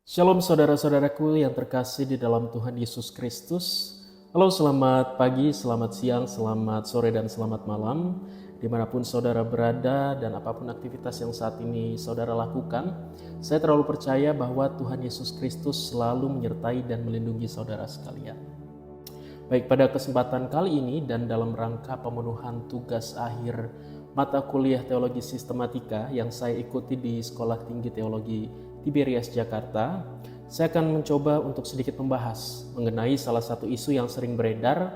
Shalom saudara-saudaraku yang terkasih di dalam Tuhan Yesus Kristus. Halo, selamat pagi, selamat siang, selamat sore, dan selamat malam. Dimanapun saudara berada dan apapun aktivitas yang saat ini saudara lakukan, saya terlalu percaya bahwa Tuhan Yesus Kristus selalu menyertai dan melindungi saudara sekalian. Baik, pada kesempatan kali ini dan dalam rangka pemenuhan tugas akhir mata kuliah Teologi Sistematika yang saya ikuti di Sekolah Tinggi Teologi Tiberias Jakarta, saya akan mencoba untuk sedikit membahas mengenai salah satu isu yang sering beredar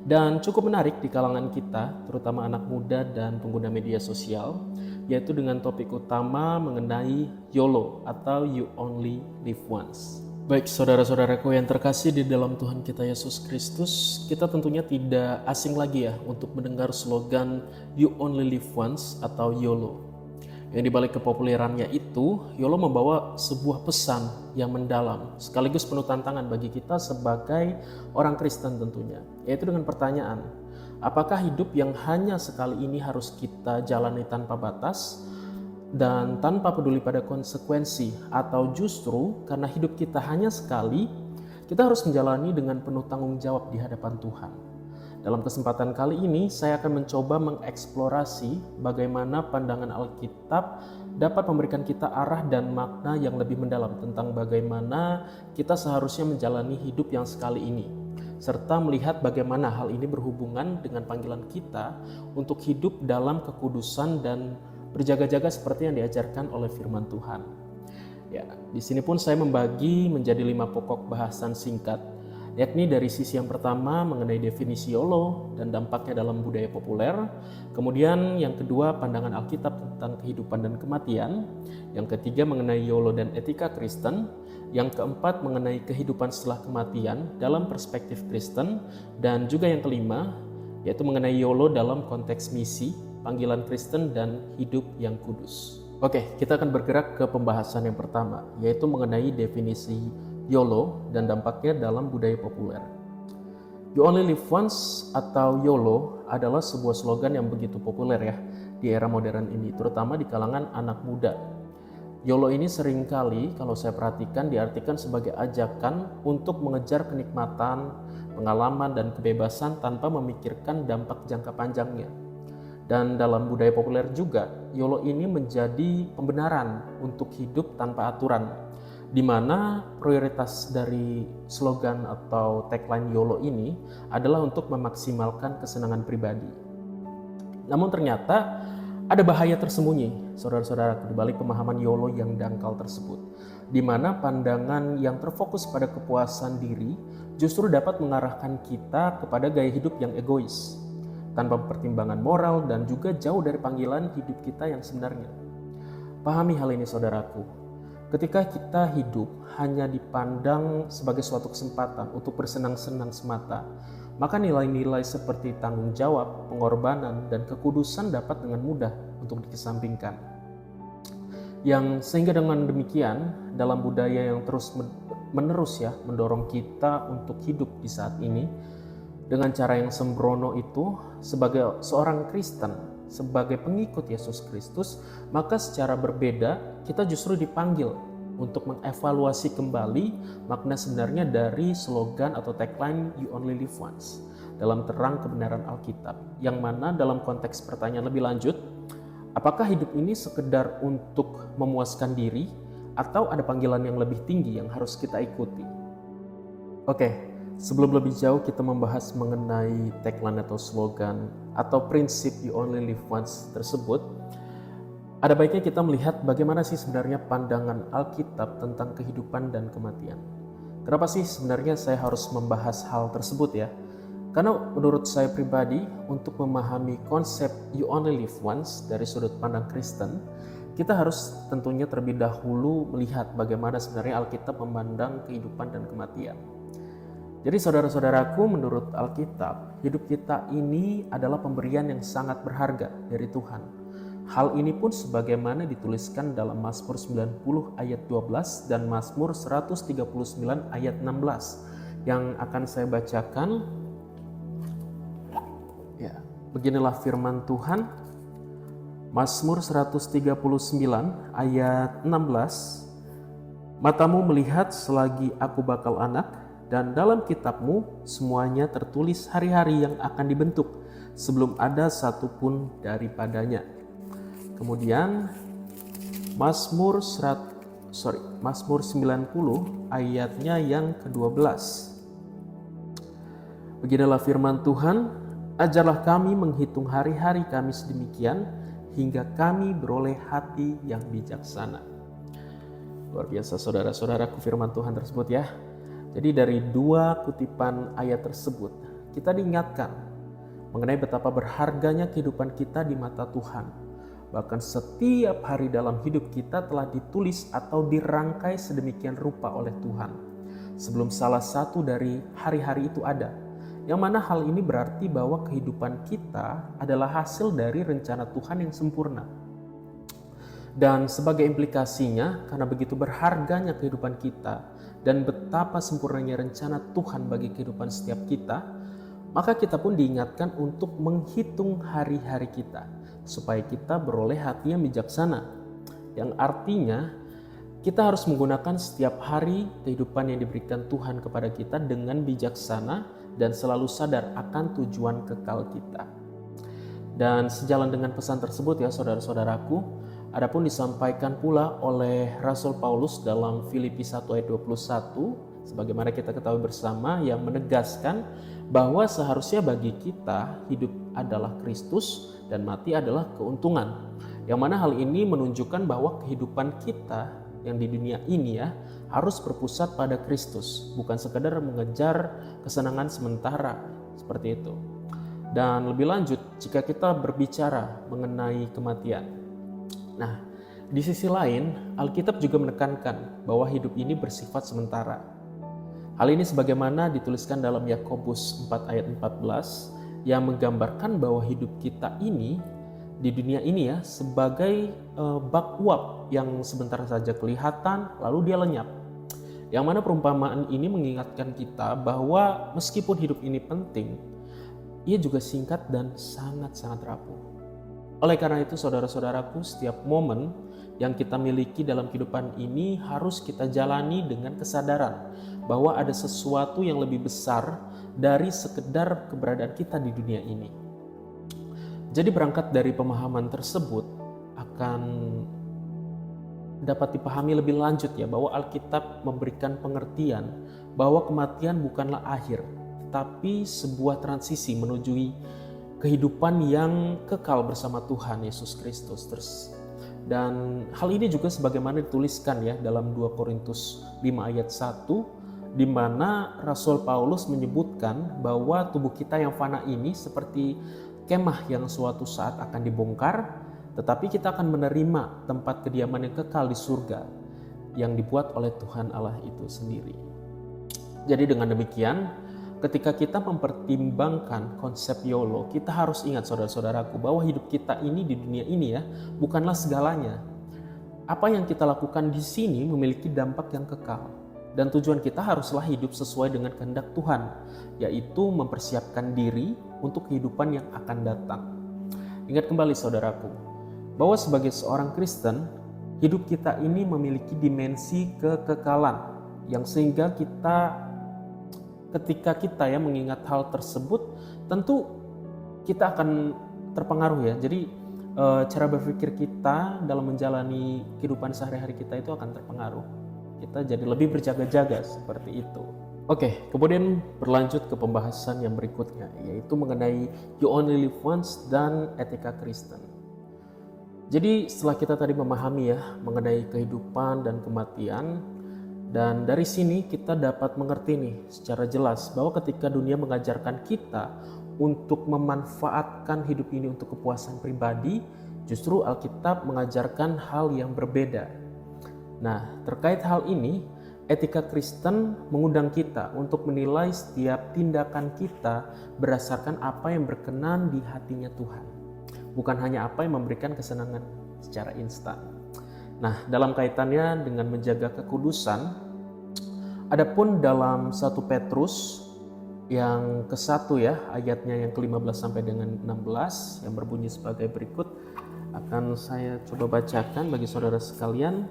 dan cukup menarik di kalangan kita, terutama anak muda dan pengguna media sosial, yaitu dengan topik utama mengenai YOLO atau You Only Live Once. Baik, saudara-saudaraku yang terkasih di dalam Tuhan kita Yesus Kristus, kita tentunya tidak asing lagi ya untuk mendengar slogan You Only Live Once atau YOLO. Yang dibalik kepopulerannya itu, YOLO membawa sebuah pesan yang mendalam, sekaligus penuh tantangan bagi kita sebagai orang Kristen tentunya, yaitu dengan pertanyaan, apakah hidup yang hanya sekali ini harus kita jalani tanpa batas dan tanpa peduli pada konsekuensi, atau justru karena hidup kita hanya sekali, kita harus menjalani dengan penuh tanggung jawab di hadapan Tuhan. Dalam kesempatan kali ini, saya akan mencoba mengeksplorasi bagaimana pandangan Alkitab dapat memberikan kita arah dan makna yang lebih mendalam tentang bagaimana kita seharusnya menjalani hidup yang sekali ini, serta melihat bagaimana hal ini berhubungan dengan panggilan kita untuk hidup dalam kekudusan dan berjaga-jaga seperti yang diajarkan oleh firman Tuhan. Ya, di sini pun saya membagi menjadi 5 pokok bahasan singkat, yakni dari sisi yang pertama mengenai definisi YOLO dan dampaknya dalam budaya populer, kemudian yang kedua pandangan Alkitab tentang kehidupan dan kematian, yang ketiga mengenai YOLO dan etika Kristen, yang keempat mengenai kehidupan setelah kematian dalam perspektif Kristen, dan juga yang kelima yaitu mengenai YOLO dalam konteks misi, panggilan Kristen, dan hidup yang kudus. Oke, kita akan bergerak ke pembahasan yang pertama, yaitu mengenai definisi YOLO dan dampaknya dalam budaya populer. You Only Live Once atau YOLO adalah sebuah slogan yang begitu populer ya di era modern ini, terutama di kalangan anak muda. YOLO ini seringkali kalau saya perhatikan diartikan sebagai ajakan untuk mengejar kenikmatan, pengalaman, dan kebebasan tanpa memikirkan dampak jangka panjangnya. Dan dalam budaya populer juga, YOLO ini menjadi pembenaran untuk hidup tanpa aturan, di mana prioritas dari slogan atau tagline YOLO ini adalah untuk memaksimalkan kesenangan pribadi. Namun ternyata ada bahaya tersembunyi, saudara-saudara, di balik pemahaman YOLO yang dangkal tersebut, di mana pandangan yang terfokus pada kepuasan diri justru dapat mengarahkan kita kepada gaya hidup yang egois, tanpa pertimbangan moral dan juga jauh dari panggilan hidup kita yang sebenarnya. Pahami hal ini saudaraku, ketika kita hidup hanya dipandang sebagai suatu kesempatan untuk bersenang-senang semata, maka nilai-nilai seperti tanggung jawab, pengorbanan, dan kekudusan dapat dengan mudah untuk dikesampingkan. Yang sehingga dengan demikian, dalam budaya yang terus menerus ya mendorong kita untuk hidup di saat ini, dengan cara yang sembrono itu, sebagai seorang Kristen, sebagai pengikut Yesus Kristus, maka secara berbeda kita justru dipanggil untuk mengevaluasi kembali makna sebenarnya dari slogan atau tagline You Only Live Once dalam terang kebenaran Alkitab, yang mana dalam konteks pertanyaan lebih lanjut, apakah hidup ini sekedar untuk memuaskan diri atau ada panggilan yang lebih tinggi yang harus kita ikuti? Oke. Sebelum lebih jauh kita membahas mengenai tagline atau slogan atau prinsip You Only Live Once tersebut, ada baiknya kita melihat bagaimana sih sebenarnya pandangan Alkitab tentang kehidupan dan kematian. Kenapa sih sebenarnya saya harus membahas hal tersebut ya? Karena menurut saya pribadi, untuk memahami konsep You Only Live Once dari sudut pandang Kristen, kita harus tentunya terlebih dahulu melihat bagaimana sebenarnya Alkitab memandang kehidupan dan kematian. Jadi saudara-saudaraku, menurut Alkitab, hidup kita ini adalah pemberian yang sangat berharga dari Tuhan. Hal ini pun sebagaimana dituliskan dalam Mazmur 90 ayat 12 dan Mazmur 139 ayat 16 yang akan saya bacakan. Ya, beginilah firman Tuhan. Mazmur 139 ayat 16. Matamu melihat selagi aku bakal anak, dan dalam kitabmu semuanya tertulis hari-hari yang akan dibentuk sebelum ada satupun daripadanya. Kemudian Mazmur 90 ayatnya yang ke-12. Beginilah firman Tuhan, ajarlah kami menghitung hari-hari kami sedemikian hingga kami beroleh hati yang bijaksana. Luar biasa saudara-saudaraku firman Tuhan tersebut ya. Jadi dari dua kutipan ayat tersebut kita diingatkan mengenai betapa berharganya kehidupan kita di mata Tuhan. Bahkan setiap hari dalam hidup kita telah ditulis atau dirangkai sedemikian rupa oleh Tuhan. Sebelum salah satu dari hari-hari itu ada. Yang mana hal ini berarti bahwa kehidupan kita adalah hasil dari rencana Tuhan yang sempurna. Dan sebagai implikasinya, karena begitu berharganya kehidupan kita dan betapa sempurnanya rencana Tuhan bagi kehidupan setiap kita, maka kita pun diingatkan untuk menghitung hari-hari kita supaya kita beroleh hati yang bijaksana. Yang artinya kita harus menggunakan setiap hari kehidupan yang diberikan Tuhan kepada kita dengan bijaksana dan selalu sadar akan tujuan kekal kita. Dan sejalan dengan pesan tersebut ya saudara-saudaraku, adapun disampaikan pula oleh Rasul Paulus dalam Filipi 1 ayat 21, sebagaimana kita ketahui bersama, yang menegaskan bahwa seharusnya bagi kita hidup adalah Kristus dan mati adalah keuntungan. Yang mana hal ini menunjukkan bahwa kehidupan kita yang di dunia ini ya harus berpusat pada Kristus, bukan sekedar mengejar kesenangan sementara seperti itu. Dan lebih lanjut, jika kita berbicara mengenai kematian. Nah, di sisi lain, Alkitab juga menekankan bahwa hidup ini bersifat sementara. Hal ini sebagaimana dituliskan dalam Yakobus 4 ayat 14 yang menggambarkan bahwa hidup kita ini di dunia ini ya sebagai bak uap yang sebentar saja kelihatan lalu dia lenyap. Yang mana perumpamaan ini mengingatkan kita bahwa meskipun hidup ini penting, ia juga singkat dan sangat-sangat rapuh. Oleh karena itu saudara-saudaraku, setiap momen yang kita miliki dalam kehidupan ini harus kita jalani dengan kesadaran bahwa ada sesuatu yang lebih besar dari sekedar keberadaan kita di dunia ini. Jadi berangkat dari pemahaman tersebut akan dapat dipahami lebih lanjut ya bahwa Alkitab memberikan pengertian bahwa kematian bukanlah akhir, tetapi sebuah transisi menuju kehidupan yang kekal bersama Tuhan Yesus Kristus. Dan hal ini juga sebagaimana dituliskan ya dalam 2 Korintus 5 ayat 1, di mana Rasul Paulus menyebutkan bahwa tubuh kita yang fana ini seperti kemah yang suatu saat akan dibongkar, tetapi kita akan menerima tempat kediaman yang kekal di surga yang dibuat oleh Tuhan Allah itu sendiri. Jadi dengan demikian, ketika kita mempertimbangkan konsep YOLO, kita harus ingat saudara-saudaraku bahwa hidup kita ini di dunia ini ya bukanlah segalanya. Apa yang kita lakukan di sini memiliki dampak yang kekal. Dan tujuan kita haruslah hidup sesuai dengan kehendak Tuhan, yaitu mempersiapkan diri untuk kehidupan yang akan datang. Ingat kembali saudaraku, bahwa sebagai seorang Kristen, hidup kita ini memiliki dimensi kekekalan, yang sehingga ketika kita ya mengingat hal tersebut, tentu kita akan terpengaruh ya. Jadi cara berpikir kita dalam menjalani kehidupan sehari-hari kita itu akan terpengaruh. Kita jadi lebih berjaga-jaga seperti itu. Oke, kemudian berlanjut ke pembahasan yang berikutnya, yaitu mengenai You Only Live Once dan etika Kristen. Jadi setelah kita tadi memahami ya mengenai kehidupan dan kematian, dan dari sini kita dapat mengerti nih secara jelas bahwa ketika dunia mengajarkan kita untuk memanfaatkan hidup ini untuk kepuasan pribadi, justru Alkitab mengajarkan hal yang berbeda. Nah, terkait hal ini, etika Kristen mengundang kita untuk menilai setiap tindakan kita berdasarkan apa yang berkenan di hatinya Tuhan. Bukan hanya apa yang memberikan kesenangan secara instan. Nah, dalam kaitannya dengan menjaga kekudusan, adapun dalam 1 Petrus yang ke-1 ya, ayatnya yang ke-15 sampai dengan 16 yang berbunyi sebagai berikut, akan saya coba bacakan bagi saudara sekalian.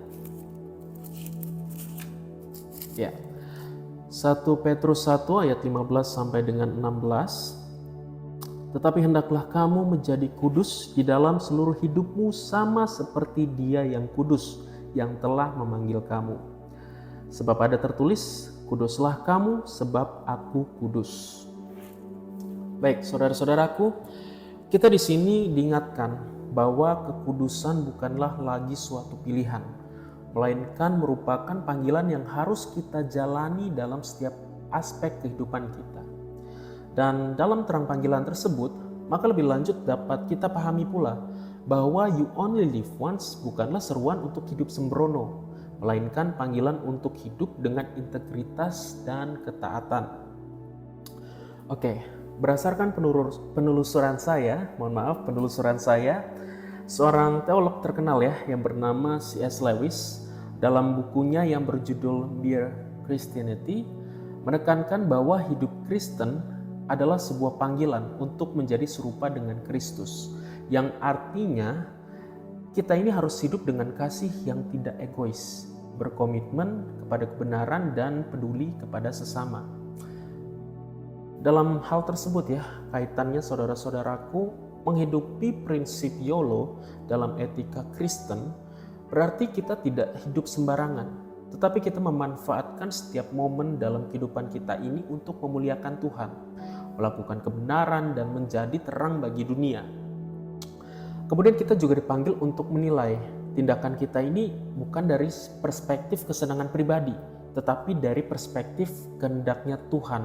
Ya. 1 Petrus 1 ayat 15 sampai dengan 16. Tetapi hendaklah kamu menjadi kudus di dalam seluruh hidupmu sama seperti Dia yang kudus yang telah memanggil kamu. Sebab ada tertulis, kuduslah kamu sebab aku kudus. Baik, saudara-saudaraku, kita di sini diingatkan bahwa kekudusan bukanlah lagi suatu pilihan, melainkan merupakan panggilan yang harus kita jalani dalam setiap aspek kehidupan kita. Dan dalam terang panggilan tersebut, maka lebih lanjut dapat kita pahami pula bahwa you only live once bukanlah seruan untuk hidup sembrono, melainkan panggilan untuk hidup dengan integritas dan ketaatan. Oke, berdasarkan penelusuran saya, seorang teolog terkenal ya yang bernama C.S. Lewis dalam bukunya yang berjudul Mere Christianity menekankan bahwa hidup Kristen adalah sebuah panggilan untuk menjadi serupa dengan Kristus, yang artinya kita ini harus hidup dengan kasih yang tidak egois, berkomitmen kepada kebenaran dan peduli kepada sesama. Dalam hal tersebut ya, kaitannya saudara-saudaraku, menghidupi prinsip YOLO dalam etika Kristen berarti kita tidak hidup sembarangan, tetapi kita memanfaatkan setiap momen dalam kehidupan kita ini untuk memuliakan Tuhan, melakukan kebenaran dan menjadi terang bagi dunia. Kemudian kita juga dipanggil untuk menilai tindakan kita ini bukan dari perspektif kesenangan pribadi, tetapi dari perspektif kehendaknya Tuhan,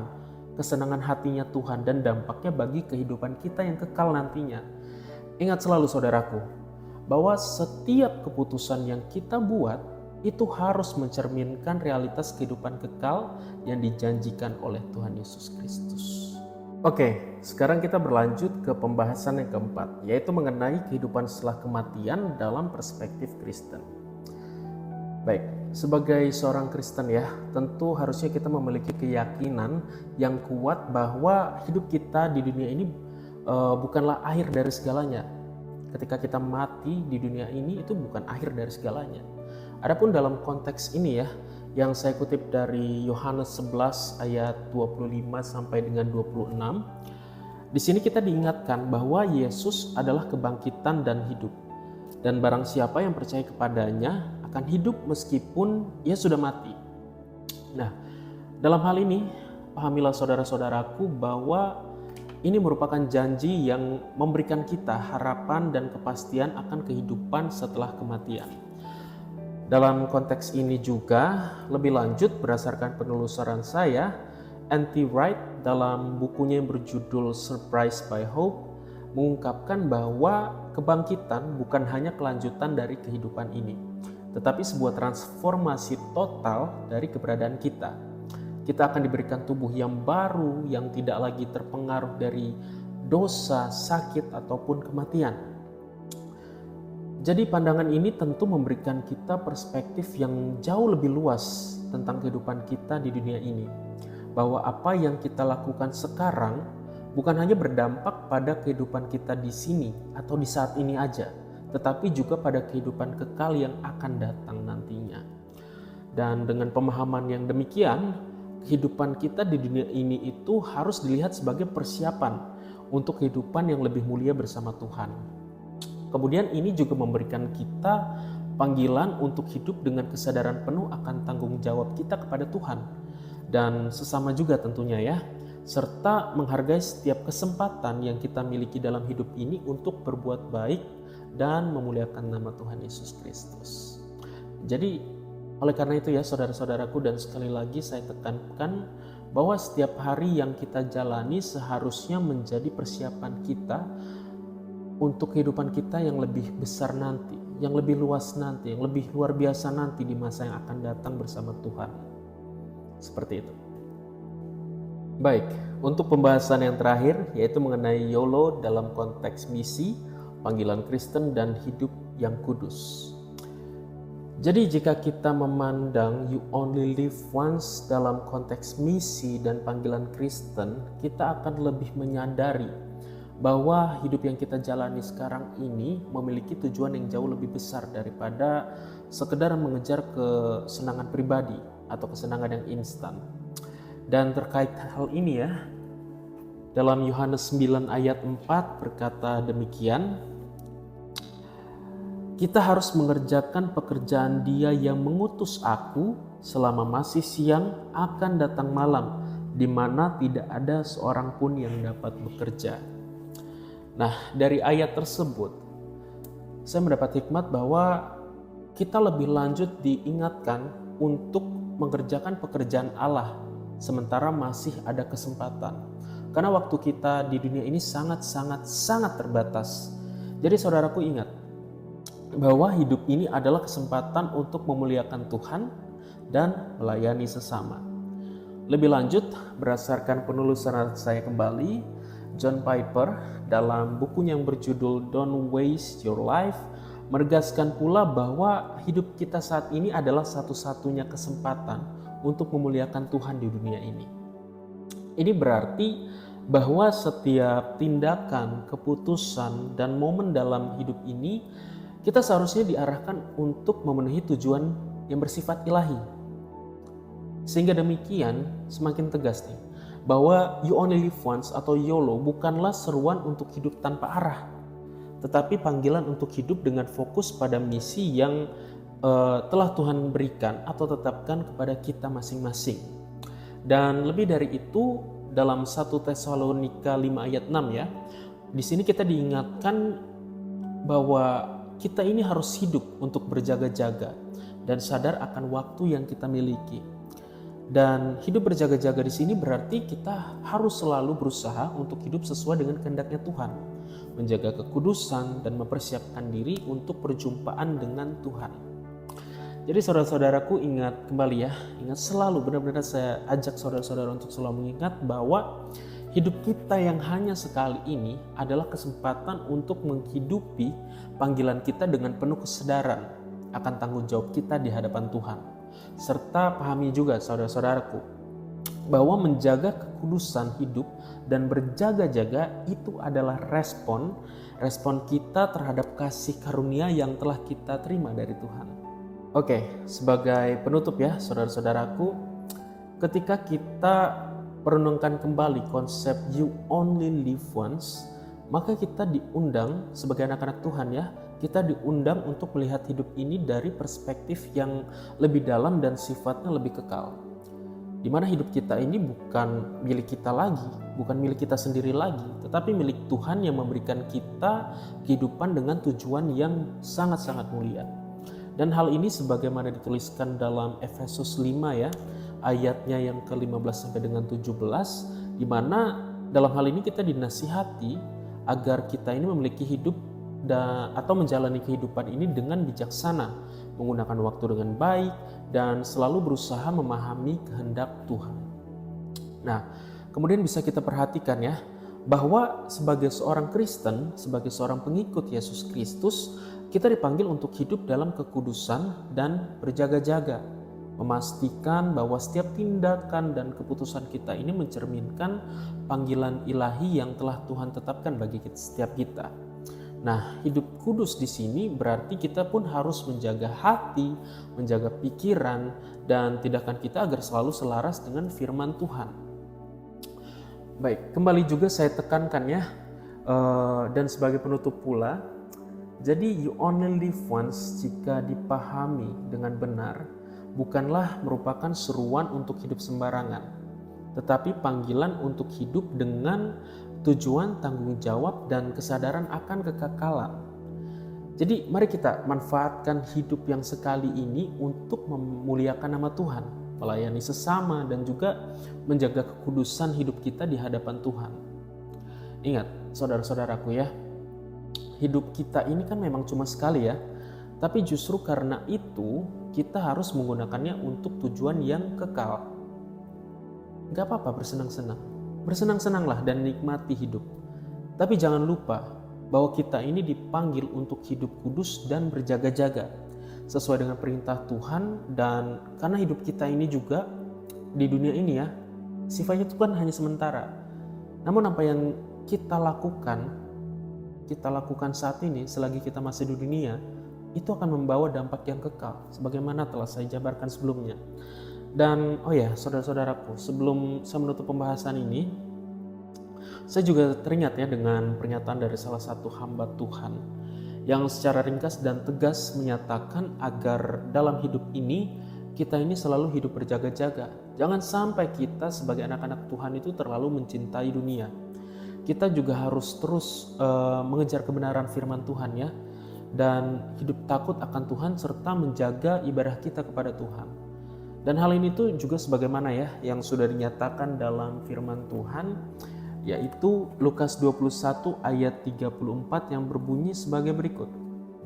kesenangan hatinya Tuhan dan dampaknya bagi kehidupan kita yang kekal nantinya. Ingat selalu saudaraku, bahwa setiap keputusan yang kita buat itu harus mencerminkan realitas kehidupan kekal yang dijanjikan oleh Tuhan Yesus Kristus. Oke, sekarang kita berlanjut ke pembahasan yang keempat, yaitu mengenai kehidupan setelah kematian dalam perspektif Kristen. Baik, sebagai seorang Kristen ya, tentu harusnya kita memiliki keyakinan yang kuat bahwa hidup kita di dunia ini bukanlah akhir dari segalanya. Ketika kita mati di dunia ini itu bukan akhir dari segalanya. Adapun dalam konteks ini ya, yang saya kutip dari Yohanes 11 ayat 25 sampai dengan 26. Di sini kita diingatkan bahwa Yesus adalah kebangkitan dan hidup. Dan barang siapa yang percaya kepadanya akan hidup meskipun ia sudah mati. Nah, dalam hal ini pahamilah saudara-saudaraku bahwa ini merupakan janji yang memberikan kita harapan dan kepastian akan kehidupan setelah kematian. Dalam konteks ini juga, lebih lanjut berdasarkan penelusuran saya, N.T. Wright dalam bukunya yang berjudul Surprised by Hope mengungkapkan bahwa kebangkitan bukan hanya kelanjutan dari kehidupan ini, tetapi sebuah transformasi total dari keberadaan kita. Kita akan diberikan tubuh yang baru yang tidak lagi terpengaruh dari dosa, sakit, ataupun kematian. Jadi pandangan ini tentu memberikan kita perspektif yang jauh lebih luas tentang kehidupan kita di dunia ini. Bahwa apa yang kita lakukan sekarang bukan hanya berdampak pada kehidupan kita di sini atau di saat ini aja, tetapi juga pada kehidupan kekal yang akan datang nantinya. Dan dengan pemahaman yang demikian, kehidupan kita di dunia ini itu harus dilihat sebagai persiapan untuk kehidupan yang lebih mulia bersama Tuhan. Kemudian ini juga memberikan kita panggilan untuk hidup dengan kesadaran penuh akan tanggung jawab kita kepada Tuhan dan sesama juga tentunya ya, serta menghargai setiap kesempatan yang kita miliki dalam hidup ini untuk berbuat baik dan memuliakan nama Tuhan Yesus Kristus. Jadi oleh karena itu ya saudara-saudaraku, dan sekali lagi saya tekankan bahwa setiap hari yang kita jalani seharusnya menjadi persiapan kita untuk kehidupan kita yang lebih besar nanti, yang lebih luas nanti, yang lebih luar biasa nanti di masa yang akan datang bersama Tuhan. Seperti itu. Baik, untuk pembahasan yang terakhir yaitu mengenai YOLO dalam konteks misi, panggilan Kristen dan hidup yang kudus. Jadi jika kita memandang you only live once dalam konteks misi dan panggilan Kristen, kita akan lebih menyadari bahwa hidup yang kita jalani sekarang ini memiliki tujuan yang jauh lebih besar daripada sekedar mengejar kesenangan pribadi atau kesenangan yang instan. Dan terkait hal ini ya, dalam Yohanes 9 ayat 4 berkata demikian, kita harus mengerjakan pekerjaan Dia yang mengutus aku selama masih siang, akan datang malam, di mana tidak ada seorang pun yang dapat bekerja. Nah, dari ayat tersebut, saya mendapat hikmat bahwa kita lebih lanjut diingatkan untuk mengerjakan pekerjaan Allah sementara masih ada kesempatan. Karena waktu kita di dunia ini sangat terbatas. Jadi saudaraku ingat bahwa hidup ini adalah kesempatan untuk memuliakan Tuhan dan melayani sesama. Lebih lanjut, berdasarkan penelusuran saya kembali, John Piper dalam bukunya yang berjudul Don't Waste Your Life menegaskan pula bahwa hidup kita saat ini adalah satu-satunya kesempatan untuk memuliakan Tuhan di dunia ini. Ini berarti bahwa setiap tindakan, keputusan, dan momen dalam hidup ini kita seharusnya diarahkan untuk memenuhi tujuan yang bersifat ilahi. Sehingga demikian semakin tegas nih, bahwa you only live once atau YOLO bukanlah seruan untuk hidup tanpa arah, tetapi panggilan untuk hidup dengan fokus pada misi yang telah Tuhan berikan atau tetapkan kepada kita masing-masing. Dan lebih dari itu, dalam 1 Tesalonika 5 ayat 6 ya, di sini kita diingatkan bahwa kita ini harus hidup untuk berjaga-jaga dan sadar akan waktu yang kita miliki. Dan hidup berjaga-jaga di sini berarti kita harus selalu berusaha untuk hidup sesuai dengan kehendaknya Tuhan, menjaga kekudusan dan mempersiapkan diri untuk perjumpaan dengan Tuhan. Jadi saudara-saudaraku ingat kembali ya, ingat selalu, benar-benar saya ajak saudara-saudara untuk selalu mengingat bahwa hidup kita yang hanya sekali ini adalah kesempatan untuk menghidupi panggilan kita dengan penuh kesadaran akan tanggung jawab kita di hadapan Tuhan. Serta pahami juga saudara-saudaraku bahwa menjaga kekudusan hidup dan berjaga-jaga itu adalah respon kita terhadap kasih karunia yang telah kita terima dari Tuhan. Oke, sebagai penutup ya saudara-saudaraku, ketika kita merenungkan kembali konsep you only live once, maka kita diundang sebagai anak-anak Tuhan ya, kita diundang untuk melihat hidup ini dari perspektif yang lebih dalam dan sifatnya lebih kekal. Di mana hidup kita ini bukan milik kita lagi, bukan milik kita sendiri lagi, tetapi milik Tuhan yang memberikan kita kehidupan dengan tujuan yang sangat-sangat mulia. Dan hal ini sebagaimana dituliskan dalam Efesus 5 ya, ayatnya yang ke-15 sampai dengan 17, di mana dalam hal ini kita dinasihati agar kita ini memiliki hidup atau menjalani kehidupan ini dengan bijaksana, menggunakan waktu dengan baik dan selalu berusaha memahami kehendak Tuhan. Nah, kemudian bisa kita perhatikan ya, bahwa sebagai seorang Kristen, sebagai seorang pengikut Yesus Kristus, kita dipanggil untuk hidup dalam kekudusan dan berjaga-jaga, memastikan bahwa setiap tindakan dan keputusan kita ini mencerminkan panggilan ilahi yang telah Tuhan tetapkan bagi setiap kita. Nah, hidup kudus di sini berarti kita pun harus menjaga hati, menjaga pikiran, dan tindakan kita agar selalu selaras dengan firman Tuhan. Baik, kembali juga saya tekankan ya, dan sebagai penutup pula, jadi you only live once jika dipahami dengan benar bukanlah merupakan seruan untuk hidup sembarangan, tetapi panggilan untuk hidup dengan tujuan tanggung jawab dan kesadaran akan kekekalan. Jadi mari kita manfaatkan hidup yang sekali ini untuk memuliakan nama Tuhan, melayani sesama dan juga menjaga kekudusan hidup kita di hadapan Tuhan. Ingat saudara-saudaraku ya, hidup kita ini kan memang cuma sekali ya, tapi justru karena itu kita harus menggunakannya untuk tujuan yang kekal. Gak apa-apa bersenang-senang, bersenang-senanglah dan nikmati hidup. Tapi jangan lupa bahwa kita ini dipanggil untuk hidup kudus dan berjaga-jaga sesuai dengan perintah Tuhan. Dan karena hidup kita ini juga di dunia ini ya, sifatnya itu kan hanya sementara. Namun apa yang kita lakukan saat ini selagi kita masih di dunia, itu akan membawa dampak yang kekal sebagaimana telah saya jabarkan sebelumnya. Dan oh ya, saudara-saudaraku, sebelum saya menutup pembahasan ini, saya juga teringat ya dengan pernyataan dari salah satu hamba Tuhan yang secara ringkas dan tegas menyatakan agar dalam hidup ini kita ini selalu hidup berjaga-jaga. Jangan sampai kita sebagai anak-anak Tuhan itu terlalu mencintai dunia. Kita juga harus terus mengejar kebenaran firman Tuhan ya, dan hidup takut akan Tuhan serta menjaga ibadah kita kepada Tuhan. Dan hal ini tuh juga sebagaimana ya yang sudah dinyatakan dalam firman Tuhan, yaitu Lukas 21 ayat 34 yang berbunyi sebagai berikut.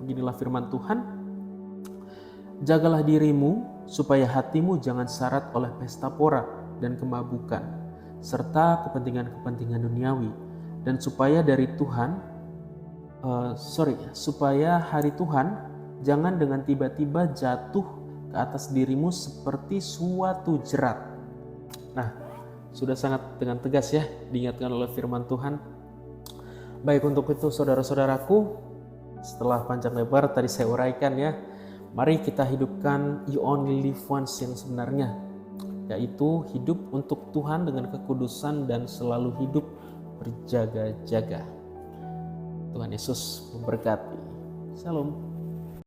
Beginilah firman Tuhan, jagalah dirimu supaya hatimu jangan syarat oleh pesta pora dan kemabukan, serta kepentingan-kepentingan duniawi, dan supaya supaya hari Tuhan jangan dengan tiba-tiba jatuh ke atas dirimu seperti suatu jerat. Nah, sudah sangat dengan tegas ya diingatkan oleh firman Tuhan. Baik, untuk itu saudara-saudaraku, setelah panjang lebar tadi saya uraikan ya, mari kita hidupkan you only live once yang sebenarnya, yaitu hidup untuk Tuhan dengan kekudusan dan selalu hidup berjaga-jaga. Tuhan Yesus memberkati. Shalom.